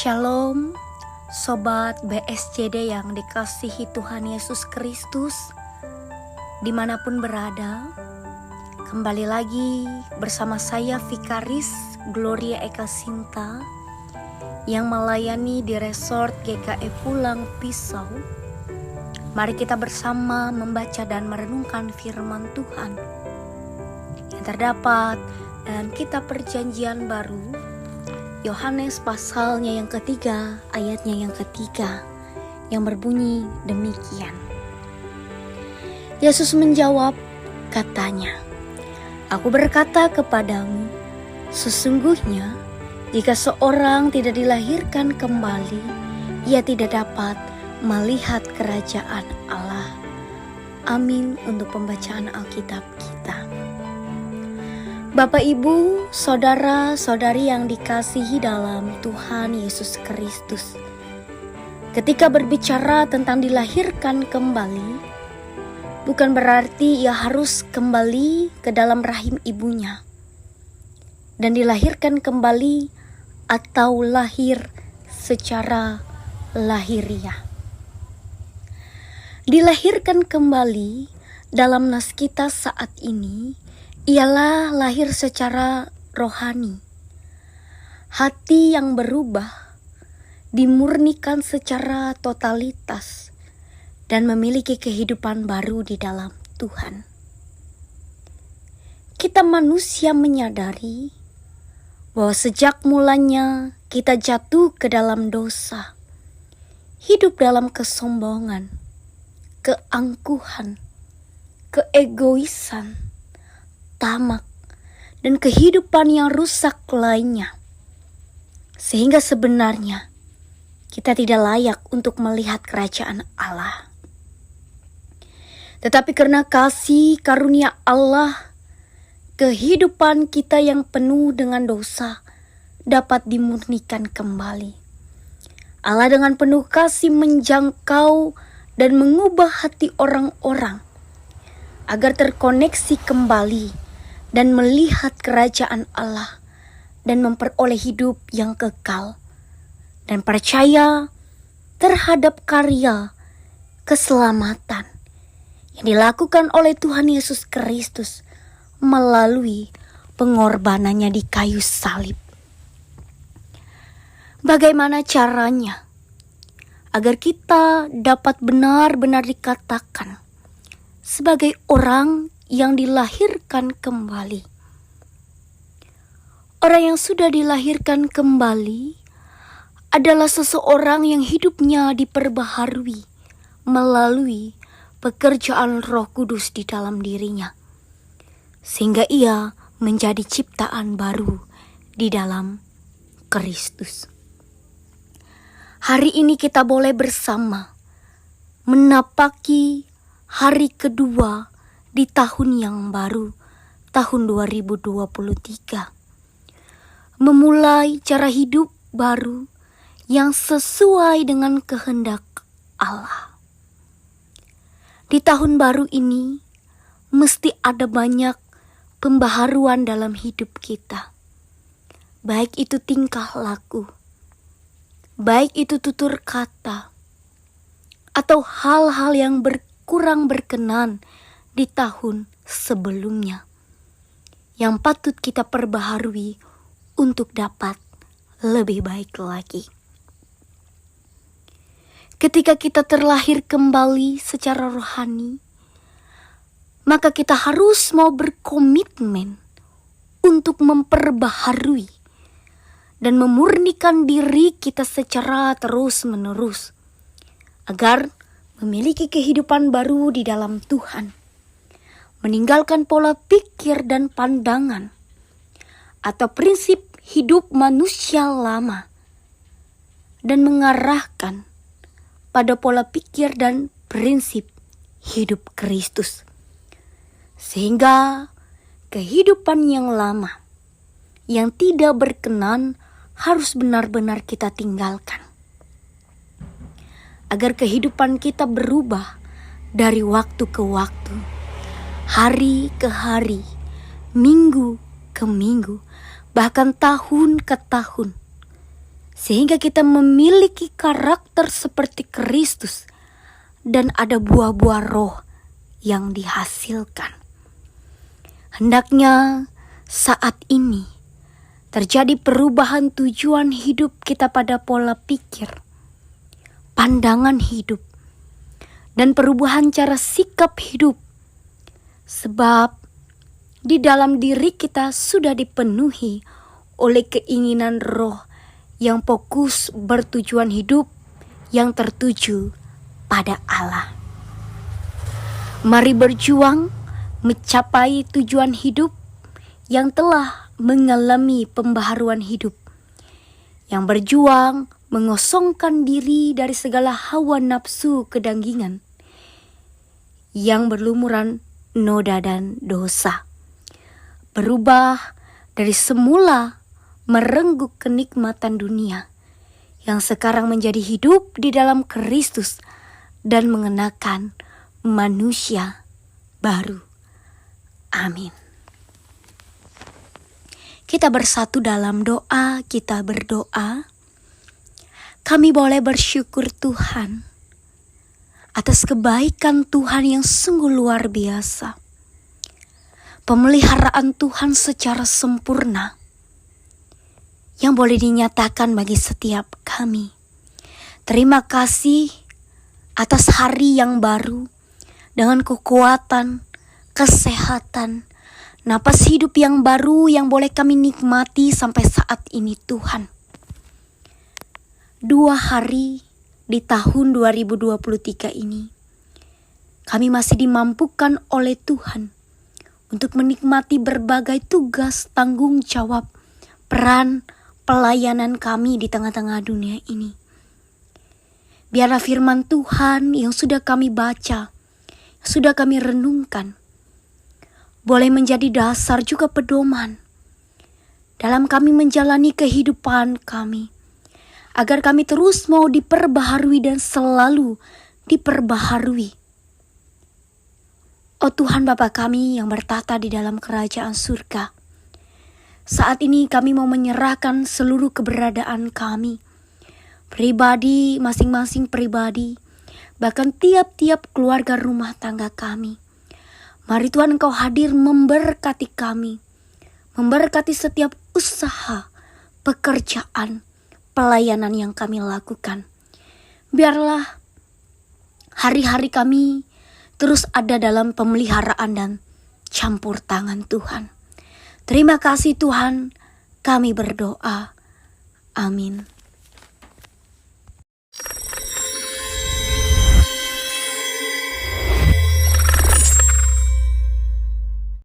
Shalom, Sobat BSJD yang dikasihi Tuhan Yesus Kristus, dimanapun berada. Kembali lagi bersama saya Vikaris Gloria Eka Sinta yang melayani di Resort GKI Pulang Pisau. Mari kita bersama membaca dan merenungkan firman Tuhan yang terdapat dalam kitab Perjanjian Baru, Yohanes pasalnya yang ketiga, ayatnya yang ketiga, yang berbunyi demikian. Yesus menjawab, katanya, "Aku berkata kepadamu, sesungguhnya jika seorang tidak dilahirkan kembali, ia tidak dapat melihat kerajaan Allah." Amin untuk pembacaan Alkitab kita. Bapak, Ibu, saudara-saudari yang dikasihi dalam Tuhan Yesus Kristus. Ketika berbicara tentang dilahirkan kembali, bukan berarti ia harus kembali ke dalam rahim ibunya dan dilahirkan kembali atau lahir secara lahiriah. Dilahirkan kembali dalam nas kita saat ini ialah lahir secara rohani. Hati yang berubah, dimurnikan secara totalitas, dan memiliki kehidupan baru di dalam Tuhan. Kita manusia menyadari bahwa sejak mulanya kita jatuh ke dalam dosa, hidup dalam kesombongan, keangkuhan, keegoisan, tamak, dan kehidupan yang rusak lainnya. Sehingga sebenarnya kita tidak layak untuk melihat kerajaan Allah. Tetapi karena kasih karunia Allah, kehidupan kita yang penuh dengan dosa dapat dimurnikan kembali. Allah dengan penuh kasih menjangkau dan mengubah hati orang-orang agar terkoneksi kembali dan melihat kerajaan Allah dan memperoleh hidup yang kekal dan percaya terhadap karya keselamatan yang dilakukan oleh Tuhan Yesus Kristus melalui pengorbanannya di kayu salib. Bagaimana caranya agar kita dapat benar-benar dikatakan sebagai orang yang dilahirkan kembali? Orang yang sudah dilahirkan kembali adalah seseorang yang hidupnya diperbaharui melalui pekerjaan Roh Kudus di dalam dirinya, sehingga ia menjadi ciptaan baru di dalam Kristus. Hari ini kita boleh bersama menapaki hari kedua di tahun yang baru, tahun 2023. Memulai cara hidup baru yang sesuai dengan kehendak Allah. Di tahun baru ini, mesti ada banyak pembaharuan dalam hidup kita. Baik itu tingkah laku, baik itu tutur kata, atau hal-hal yang kurang berkenan di tahun sebelumnya yang patut kita perbaharui untuk dapat lebih baik lagi. Ketika kita terlahir kembali secara rohani, maka kita harus mau berkomitmen untuk memperbaharui dan memurnikan diri kita secara terus-menerus agar memiliki kehidupan baru di dalam Tuhan. Meninggalkan pola pikir dan pandangan atau prinsip hidup manusia lama dan mengarahkan pada pola pikir dan prinsip hidup Kristus, sehingga kehidupan yang lama yang tidak berkenan harus benar-benar kita tinggalkan agar kehidupan kita berubah dari waktu ke waktu, hari ke hari, minggu ke minggu, bahkan tahun ke tahun, sehingga kita memiliki karakter seperti Kristus dan ada buah-buah roh yang dihasilkan. Hendaknya saat ini terjadi perubahan tujuan hidup kita pada pola pikir, pandangan hidup, dan perubahan cara sikap hidup. Sebab di dalam diri kita sudah dipenuhi oleh keinginan roh yang fokus bertujuan hidup yang tertuju pada Allah. Mari berjuang mencapai tujuan hidup yang telah mengalami pembaharuan hidup, yang berjuang mengosongkan diri dari segala hawa nafsu kedanggingan yang berlumuran noda dan dosa, berubah dari semula merenggut kenikmatan dunia yang sekarang menjadi hidup di dalam Kristus dan mengenakan manusia baru. Amin. Kita bersatu dalam doa, kita berdoa. Kami boleh bersyukur Tuhan atas kebaikan Tuhan yang sungguh luar biasa. Pemeliharaan Tuhan secara sempurna yang boleh dinyatakan bagi setiap kami. Terima kasih atas hari yang baru dengan kekuatan, kesehatan, napas hidup yang baru yang boleh kami nikmati sampai saat ini Tuhan. 2 hari di tahun 2023 ini, kami masih dimampukan oleh Tuhan untuk menikmati berbagai tugas, tanggung jawab, peran, pelayanan kami di tengah-tengah dunia ini. Biarlah firman Tuhan yang sudah kami baca, yang sudah kami renungkan, boleh menjadi dasar juga pedoman dalam kami menjalani kehidupan kami, agar kami terus mau diperbaharui dan selalu diperbaharui. Oh Tuhan Bapa kami yang bertata di dalam kerajaan surga, saat ini kami mau menyerahkan seluruh keberadaan kami, pribadi, masing-masing pribadi, bahkan tiap-tiap keluarga rumah tangga kami. Mari Tuhan Engkau hadir memberkati kami, memberkati setiap usaha, pekerjaan, pelayanan yang kami lakukan. Biarlah hari-hari kami terus ada dalam pemeliharaan dan campur tangan Tuhan. Terima kasih Tuhan, kami berdoa. Amin.